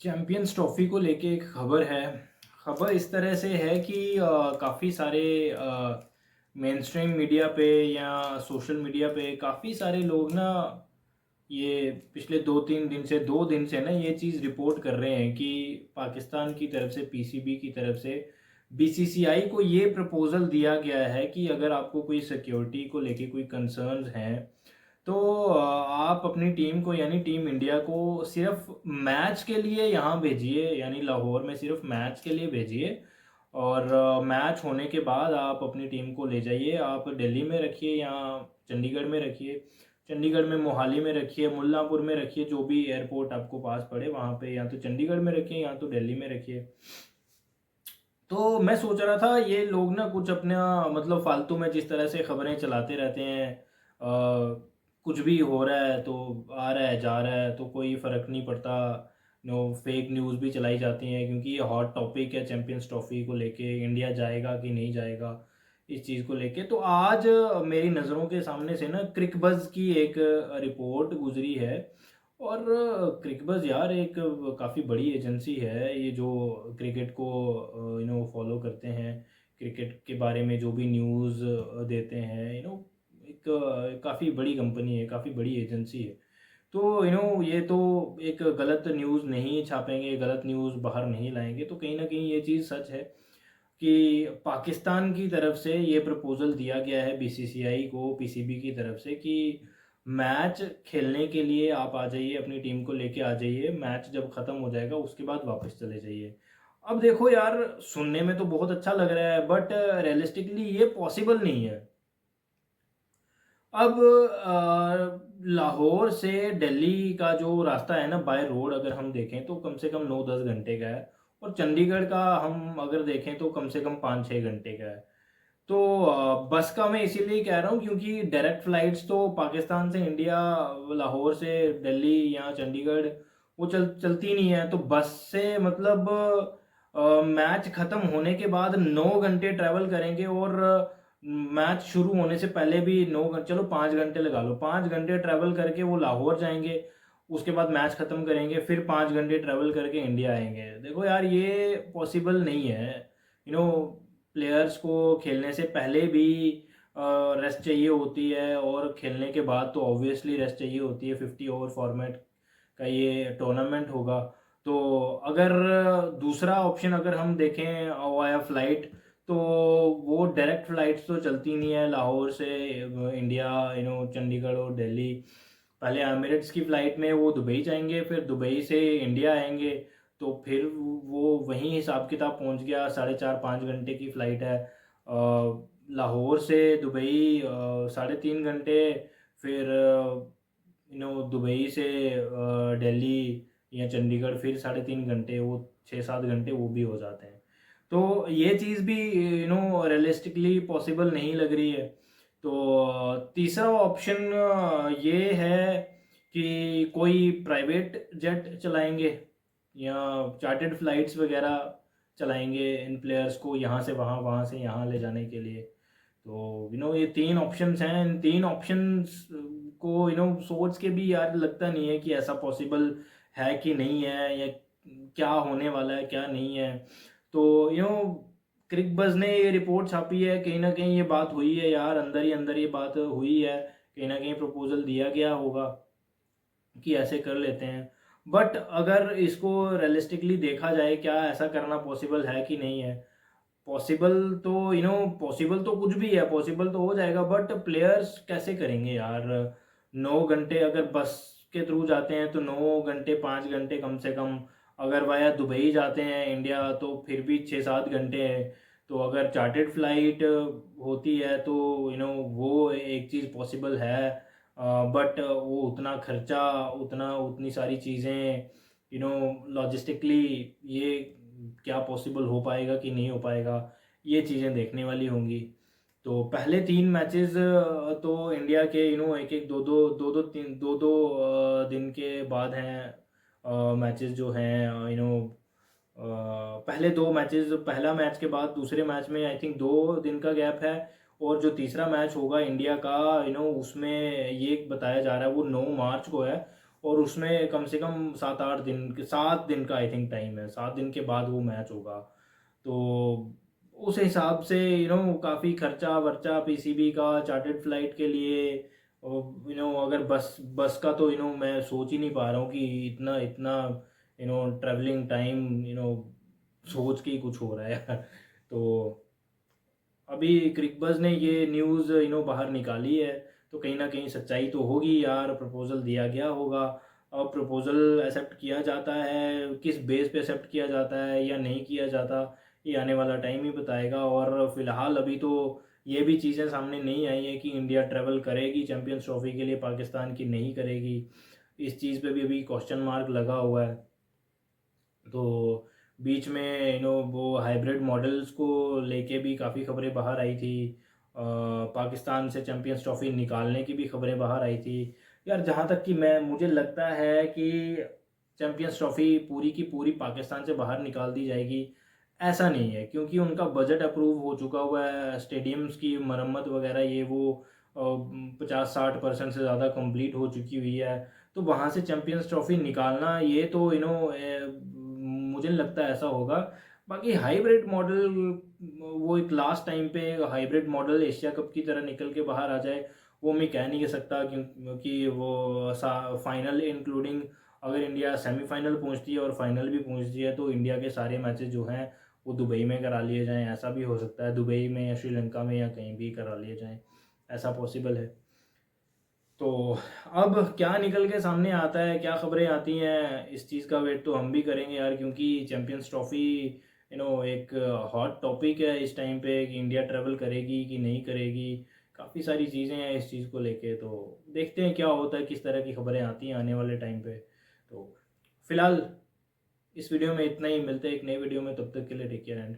Champions trophy को लेके एक खबर है। खबर इस तरह से है कि काफ़ी सारे मेन स्ट्रीम मीडिया पे या सोशल मीडिया पे काफ़ी सारे लोग ना ये पिछले 2 दिन से ना ये चीज़ रिपोर्ट कर रहे हैं कि पाकिस्तान की तरफ से पीसीबी की तरफ से बीसीसीआई को ये प्रपोज़ल दिया गया है कि अगर आपको कोई सिक्योरिटी को लेके कोई कंसर्न्स हैं तो आप अपनी टीम को यानी टीम इंडिया को सिर्फ मैच के लिए यहाँ भेजिए, यानी लाहौर में सिर्फ मैच के लिए भेजिए। और मैच होने के बाद आप अपनी टीम को ले जाइए, आप दिल्ली में रखिए या चंडीगढ़ में रखिए। चंडीगढ़ में मोहाली में रखिए, मुल्लांपुर में रखिए, जो भी एयरपोर्ट आपको पास पड़े वहाँ पे, या तो चंडीगढ़ में रखिए या तो दिल्ली में रखिए। तो मैं सोच रहा था ये लोग ना कुछ अपना मतलब फालतू में जिस तरह से खबरें चलाते रहते हैं, कुछ भी हो रहा है तो आ रहा है जा रहा है तो कोई फ़र्क नहीं पड़ता। फेक न्यूज़ भी चलाई जाती हैं क्योंकि ये हॉट टॉपिक है चैंपियंस ट्रॉफी को लेके, इंडिया जाएगा कि नहीं जाएगा इस चीज़ को लेके। तो आज मेरी नज़रों के सामने से ना क्रिकबज़ की एक रिपोर्ट गुजरी है। और क्रिकबज़ यार एक काफ़ी बड़ी एजेंसी है, ये जो क्रिकेट को फॉलो करते हैं, क्रिकेट के बारे में जो भी न्यूज़ देते हैं, एक काफ़ी बड़ी कंपनी है, काफ़ी बड़ी एजेंसी है। तो ये तो एक गलत न्यूज़ नहीं छापेंगे, गलत न्यूज़ बाहर नहीं लाएँगे, तो कहीं न कहीं ये चीज़ सच है कि पाकिस्तान की तरफ से ये प्रपोज़ल दिया गया है बीसीसीआई को, पीसीबी की तरफ से कि मैच खेलने के लिए आप आ जाइए, अपनी टीम को लेके आ जाइए, मैच जब ख़त्म हो जाएगा उसके बाद वापस चले जाइए। अब देखो यार, सुनने में तो बहुत अच्छा लग रहा है बट रियलिस्टिकली ये पॉसिबल नहीं है। अब लाहौर से दिल्ली का जो रास्ता है ना बाय रोड, अगर हम देखें तो कम से कम 9-10 घंटे का है। और चंडीगढ़ का हम अगर देखें तो कम से कम 5-6 घंटे का है। तो बस का मैं इसीलिए कह रहा हूँ क्योंकि डायरेक्ट फ्लाइट्स तो पाकिस्तान से इंडिया, लाहौर से दिल्ली या चंडीगढ़ वो चलती नहीं है। तो बस से मतलब मैच ख़त्म होने के बाद 9 घंटे ट्रैवल करेंगे और मैच शुरू होने से पहले भी 9 घंटे, चलो 5 घंटे लगा लो, 5 घंटे ट्रैवल करके वो लाहौर जाएँगे, उसके बाद मैच ख़त्म करेंगे, फिर 5 घंटे ट्रैवल करके इंडिया आएँगे। देखो यार ये पॉसिबल नहीं है। यू नो प्लेयर्स को खेलने से पहले भी रेस्ट चाहिए होती है और खेलने के बाद तो ऑब्वियसली रेस्ट चाहिए होती है। 50 ओवर फॉर्मेट का ये टूर्नामेंट होगा। तो अगर दूसरा ऑप्शन अगर हम देखें वाया फ्लाइट, तो वो डायरेक्ट फ्लाइट्स तो चलती नहीं है लाहौर से इंडिया, चंडीगढ़ और दिल्ली। पहले एमिरेट्स की फ़्लाइट में वो दुबई जाएँगे, फिर दुबई से इंडिया आएँगे, तो फिर वो वहीं हिसाब किताब पहुँच गया, साढ़े 4-5 घंटे की फ़्लाइट है। लाहौर से दुबई साढ़े 3 घंटे, फिर दुबई से दिल्ली या चंडीगढ़ फिर साढ़े 3 घंटे, वो 6-7 घंटे वो भी हो जाते हैं। तो ये चीज़ भी रियलिस्टिकली पॉसिबल नहीं लग रही है। तो तीसरा ऑप्शन ये है कि कोई प्राइवेट जेट चलाएँगे या चार्टर्ड फ्लाइट्स वग़ैरह चलाएँगे इन प्लेयर्स को यहाँ से वहाँ, वहाँ से यहाँ ले जाने के लिए। तो ये 3 ऑप्शंस हैं। इन 3 ऑप्शंस को सोच के भी यार लगता नहीं है कि ऐसा पॉसिबल है कि नहीं है, या क्या होने वाला है, क्या नहीं है। तो क्रिकबज़ ने ये रिपोर्ट छापी है, कहीं न कहीं ये बात हुई है यार, अंदर ही अंदर ये बात हुई है। कहीं न कहीं प्रपोज़ल दिया गया होगा कि ऐसे कर लेते हैं। बट अगर इसको रियलिस्टिकली देखा जाए, क्या ऐसा करना पॉसिबल है कि नहीं है? पॉसिबल तो पॉसिबल तो कुछ भी है, पॉसिबल तो हो जाएगा बट प्लेयर्स कैसे करेंगे यार? 9 घंटे अगर बस के थ्रू जाते हैं तो 9 घंटे 5 घंटे कम से कम, अगर वाया दुबई जाते हैं इंडिया तो फिर भी 6-7 घंटे हैं। तो अगर चार्टर्ड फ्लाइट होती है तो वो एक चीज़ पॉसिबल है। बट वो उतना खर्चा, उतनी सारी चीज़ें, लॉजिस्टिकली ये क्या पॉसिबल हो पाएगा कि नहीं हो पाएगा, ये चीज़ें देखने वाली होंगी। तो पहले 3 मैचेज़ तो इंडिया के एक-एक, 2-2, 2-2 3 2-2 दिन के बाद हैं। मैचेज़ जो हैं पहले 2 मैचेज़, पहला मैच के बाद दूसरे मैच में आई थिंक 2 दिन का गैप है। और जो तीसरा मैच होगा इंडिया का, उसमें ये बताया जा रहा है वो 9 मार्च को है। और उसमें कम से कम 7 दिन का आई थिंक टाइम है, 7 दिन के बाद वो मैच होगा। तो उस हिसाब से काफ़ी खर्चा वर्चा पीसीबी का, चार्टर्ड फ्लाइट के लिए, और अगर बस बस का तो मैं सोच ही नहीं पा रहा हूँ कि इतना इतना ट्रैवलिंग टाइम सोच के ही कुछ हो रहा है यार। तो अभी क्रिकबज़ ने ये न्यूज़ बाहर निकाली है, तो कहीं न कहीं सच्चाई तो होगी यार, प्रपोज़ल दिया गया होगा। अब प्रपोज़ल एक्सेप्ट किया जाता है, किस बेस पे एक्सेप्ट किया जाता है या नहीं किया जाता, ये आने वाला टाइम ही बताएगा। और फ़िलहाल अभी तो ये भी चीज़ें सामने नहीं आई हैं कि इंडिया ट्रैवल करेगी चैंपियंस ट्रॉफ़ी के लिए पाकिस्तान की नहीं करेगी। इस चीज़ पे भी अभी क्वेश्चन मार्क लगा हुआ है। तो बीच में वो हाइब्रिड मॉडल्स को लेके भी काफ़ी खबरें बाहर आई थी। पाकिस्तान से चैंपियंस ट्रॉफी निकालने की भी खबरें बाहर आई थी। यार जहाँ तक कि मैं मुझे लगता है कि चैंपियंस ट्रॉफी पूरी की पूरी पाकिस्तान से बाहर निकाल दी जाएगी, ऐसा नहीं है, क्योंकि उनका बजट अप्रूव हो चुका हुआ है, स्टेडियम्स की मरम्मत वगैरह ये वो 50-60% से ज़्यादा कंप्लीट हो चुकी हुई है। तो वहाँ से चैंपियंस ट्रॉफी निकालना ये तो मुझे नहीं लगता ऐसा होगा। बाकी हाइब्रिड मॉडल, वो एक लास्ट टाइम पे हाइब्रिड मॉडल एशिया कप की तरह निकल के बाहर आ जाए, वो मैं कह नहीं सकता, क्योंकि वो फाइनल इंक्लूडिंग, अगर इंडिया सेमीफाइनल पहुंचती है और फाइनल भी पहुंचती है तो इंडिया के सारे मैचेस जो हैं वो दुबई में करा लिए जाएं, ऐसा भी हो सकता है, दुबई में या श्रीलंका में या कहीं भी करा लिए जाएं, ऐसा पॉसिबल है। तो अब क्या निकल के सामने आता है, क्या खबरें आती हैं, इस चीज़ का वेट तो हम भी करेंगे यार, क्योंकि चैंपियंस ट्रॉफी एक हॉट टॉपिक है इस टाइम पे कि इंडिया ट्रैवल करेगी कि नहीं करेगी। काफ़ी सारी चीज़ें हैं इस चीज़ को लेके, तो देखते हैं क्या होता है, किस तरह की खबरें आती हैं आने वाले टाइम पे। तो फिलहाल इस वीडियो में इतना ही, मिलते हैं एक नई वीडियो में, तब तक के लिए टेक केयर एंड